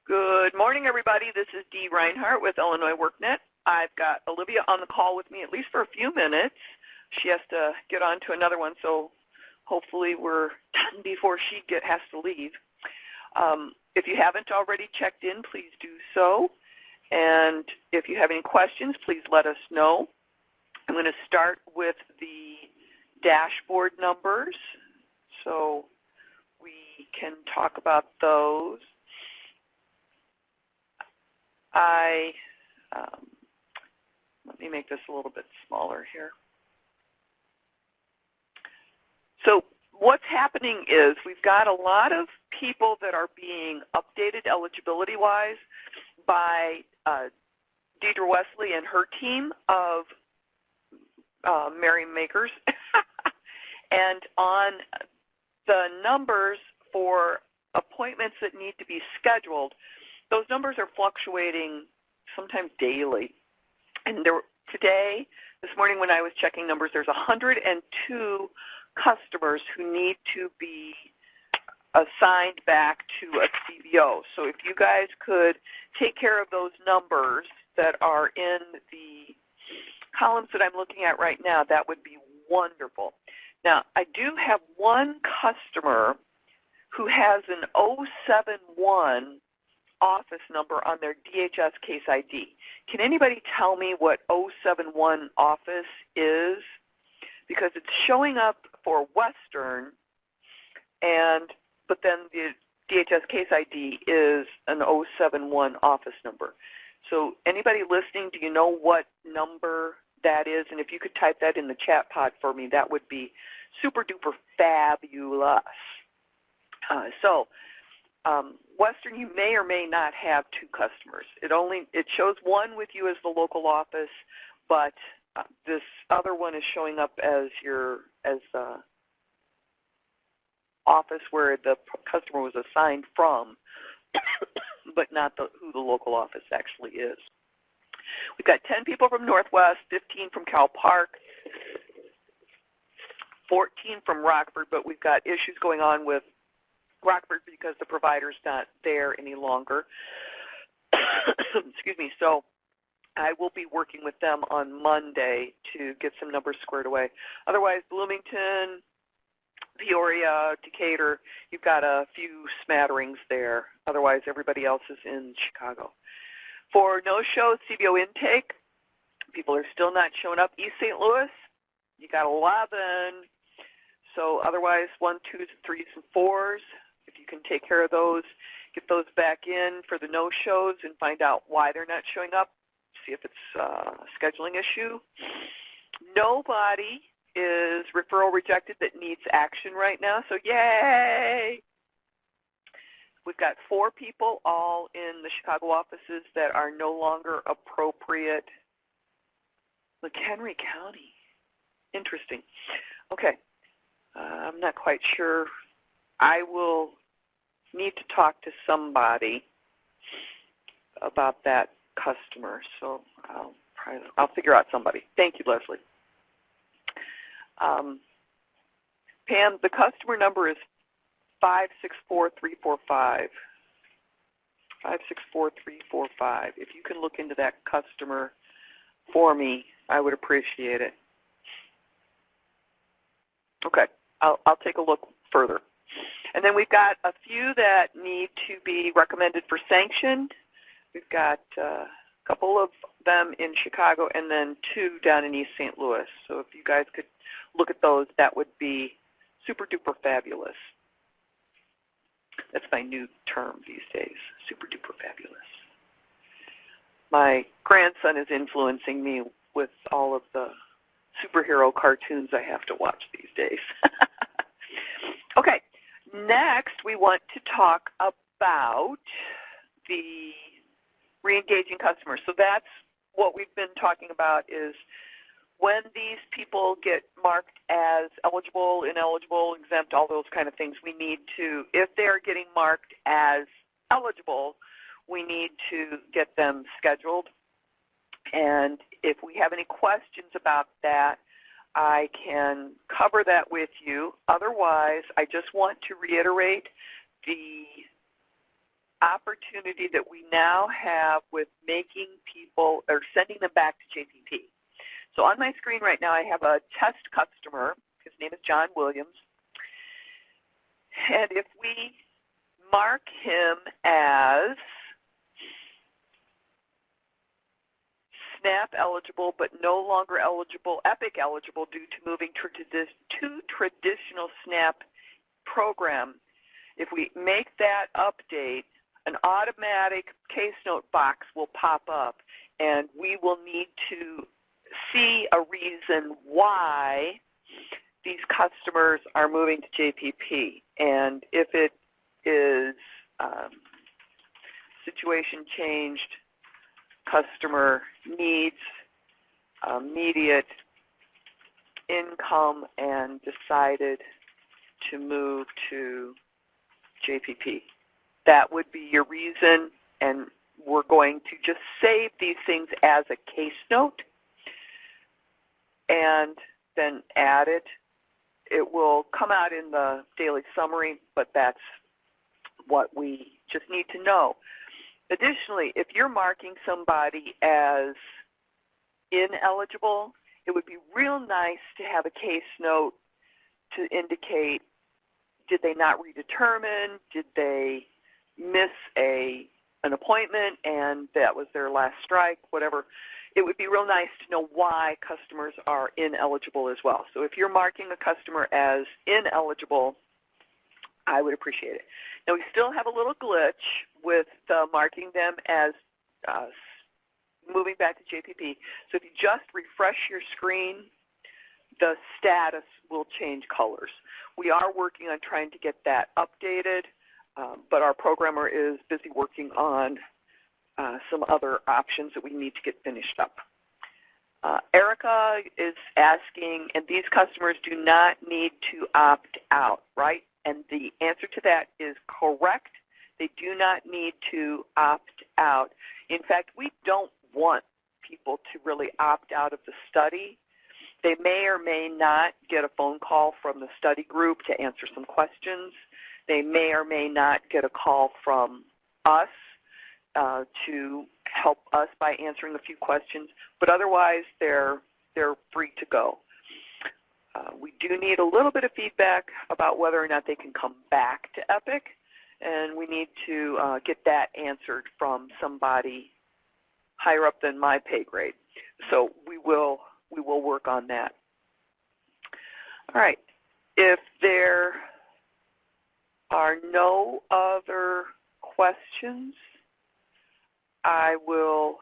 Good morning, everybody. This is Dee Reinhardt with Illinois WorkNet. I've got Olivia on the call with me at least for a few minutes. She has to get on to another one, so hopefully we're done before she has to leave. If you haven't already checked in, please do so. And if you have any questions, please let us know. I'm going to start with the dashboard numbers so we can talk about those. Let me make this a little bit smaller here. So what's happening is we've got a lot of people that are being updated eligibility-wise by Deidre Wesley and her team of Merry Makers. And on the numbers for appointments that need to be scheduled, those numbers are fluctuating sometimes daily. And today, this morning when I was checking numbers, there's 102 customers who need to be assigned back to a CBO. So if you guys could take care of those numbers that are in the columns that I'm looking at right now, that would be wonderful. Now, I do have one customer who has an 071 office number on their DHS case ID. Can anybody tell me what 071 office is? Because it's showing up for Western, but then the DHS case ID is an 071 office number. So anybody listening, do you know what number that is? And if you could type that in the chat pod for me, that would be super duper fabulous. Western, you may or may not have two customers. It shows one with you as the local office, but this other one is showing up as the office where the customer was assigned from, but not who the local office actually is. We've got 10 people from Northwest, 15 from Cal Park, 14 from Rockford, but we've got issues going on with Rockford because the provider's not there any longer. Excuse me. So I will be working with them on Monday to get some numbers squared away. Otherwise, Bloomington, Peoria, Decatur, you've got a few smatterings there. Otherwise, everybody else is in Chicago. For no-show CBO intake, people are still not showing up. East St. Louis, you got 11. So otherwise, 1s, 2s, 3s, and 4s. If you can take care of those, get those back in for the no-shows and find out why they're not showing up. See if it's a scheduling issue. Nobody is referral rejected that needs action right now, so yay! We've got 4 people all in the Chicago offices that are no longer appropriate. McHenry County. Interesting. Okay. I'm not quite sure. I will need to talk to somebody about that customer, so I'll figure out somebody. Thank you, Leslie. Pam, the customer number is 564345. 564345. If you can look into that customer for me, I would appreciate it. Okay, I'll take a look further. And then we've got a few that need to be recommended for sanction. We've got a couple of them in Chicago and then 2 down in East St. Louis. So if you guys could look at those, that would be super duper fabulous. That's my new term these days, super duper fabulous. My grandson is influencing me with all of the superhero cartoons I have to watch these days. Okay, next we want to talk about the re-engaging customers. So that's what we've been talking about, is when these people get marked as eligible, ineligible, exempt, all those kind of things, we need to, if they're getting marked as eligible, we need to get them scheduled. And if we have any questions about that, I can cover that with you. Otherwise, I just want to reiterate the opportunity that we now have with making people or sending them back to JPP. So on my screen right now I have a test customer. His name is John Williams. And if we mark him as SNAP eligible but no longer eligible, EPIC eligible due to moving to traditional SNAP program, if we make that update, an automatic case note box will pop up, and we will need to see a reason why these customers are moving to JPP. And if it is situation changed, customer needs immediate income and decided to move to JPP. That would be your reason, and we're going to just save these things as a case note and then add it. It will come out in the daily summary, but that's what we just need to know. Additionally, if you're marking somebody as ineligible, it would be real nice to have a case note to indicate, did they not redetermine, did they miss an appointment and that was their last strike, whatever. It would be real nice to know why customers are ineligible as well. So if you're marking a customer as ineligible, I would appreciate it. Now we still have a little glitch with marking them as moving back to JPP. So if you just refresh your screen, the status will change colors. We are working on trying to get that updated, but our programmer is busy working on some other options that we need to get finished up. Erica is asking, and these customers do not need to opt out, right? And the answer to that is correct. They do not need to opt out. In fact, we don't want people to really opt out of the study. They may or may not get a phone call from the study group to answer some questions. They may or may not get a call from us to help us by answering a few questions, but otherwise they're free to go. We do need a little bit of feedback about whether or not they can come back to EPIC, and we need to get that answered from somebody higher up than my pay grade. So we will work on that. All right. If there are no other questions, I will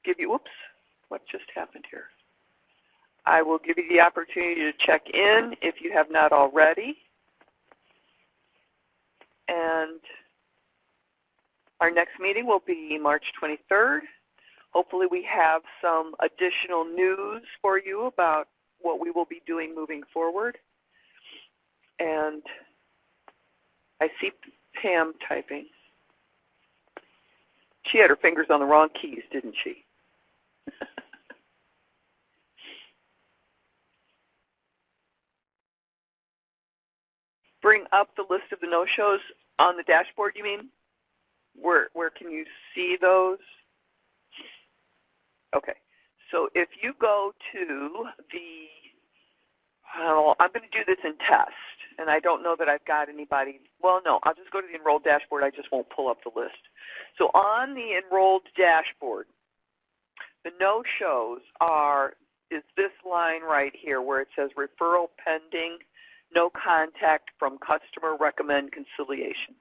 give you, whoops, what just happened here? I will give you the opportunity to check in if you have not already. And our next meeting will be March 23rd. Hopefully we have some additional news for you about what we will be doing moving forward. And I see Pam typing. She had her fingers on the wrong keys, didn't she? Bring up the list of the no-shows on the dashboard, you mean? Where can you see those? Okay, so if you go to the, well, I'm going to do this in test, and I don't know that I've got anybody, well, no, I'll just go to the enrolled dashboard. I just won't pull up the list. So on the enrolled dashboard, the no-shows is this line right here where it says referral pending, no contact from customer, recommend conciliation.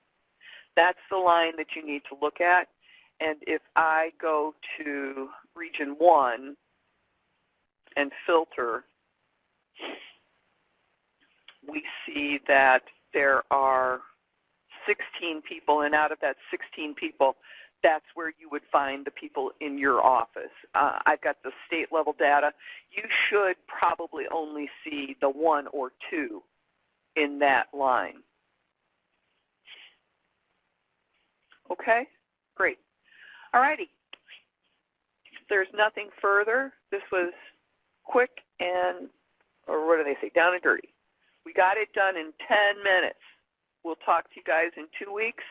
That's the line that you need to look at. And if I go to Region 1 and filter, we see that there are 16 people, and out of that 16 people, that's where you would find the people in your office. I've got the state level data. You should probably only see the 1 or 2 in that line. Okay, great. All righty. If there's nothing further, this was quick and, or what do they say, down and dirty. We got it done in 10 minutes. We'll talk to you guys in 2 weeks.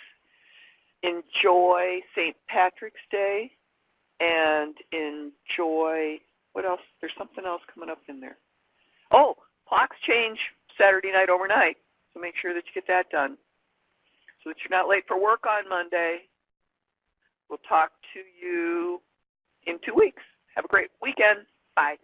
Enjoy St. Patrick's Day, and enjoy, what else? There's something else coming up in there. Oh, clocks change Saturday night overnight, so make sure that you get that done so that you're not late for work on Monday. We'll talk to you in 2 weeks. Have a great weekend. Bye.